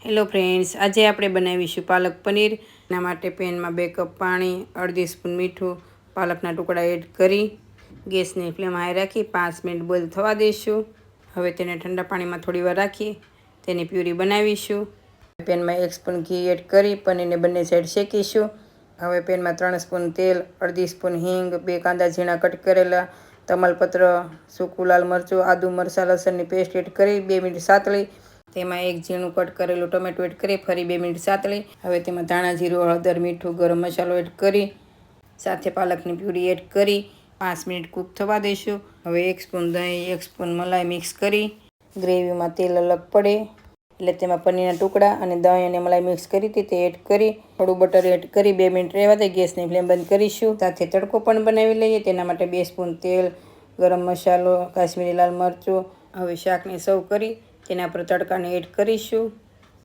Hello friends, આજે આપણે બનાવીશું પાલક પનીર. એના માટે પેનમાં 2 કપ પાણી, અડધી સ્પૂન મીઠું, પાલકના ટુકડા એડ કરી ગેસની ફ્લેમ હાઈ રાખી 5 મિનિટ બોઇલ થવા દઈશું. હવે તેને ઠંડા પાણીમાં થોડી વાર રાખી તેની પ્યુરી બનાવીશું. પેનમાં 1 સ્પૂન ઘી એડ કરી પનીરને બંને સાઈડ શેકીશું. હવે પેનમાં 3 સ્પૂન તેલ, અડધી સ્પૂન હિંગ, 2 કાંદા ઝીણા કટ કરેલા, તમાલપત્ર, સૂકું લાલ મરચું, આદુ મરચાં લસણની પેસ્ટ એડ કરી 2 મિનિટ સાતળી. તેમાં 1 ઝીણું કટ કરેલું ટમેટું એડ કરી ફરી 2 મિનિટ સાતળી. હવે તેમાં ધાણા જીરું, હળદર, મીઠું, ગરમ મસાલો એડ કરી સાથે પાલકની પ્યુરી એડ કરી 5 મિનિટ કૂક થવા દઈશું. હવે 1 સ્પૂન દહીં, 1 સ્પૂન મલાઈ મિક્સ કરી ગ્રેવીમાં તેલ અલગ પડે એટલે તેમાં પનીરના ટુકડા અને દહીં અને મલાઈ મિક્સ કરી હતી તે એડ કરી થોડું બટર એડ કરી 2 મિનિટ રહેવા દઈ ગેસની ફ્લેમ બંધ કરીશું. સાથે તડકો પણ બનાવી લઈએ. તેના માટે 2 સ્પૂન તેલ, ગરમ મસાલો, કાશ્મીરી લાલ મરચું. હવે શાકને સર્વ કરી તેના પર તડકાને એડ કરીશું.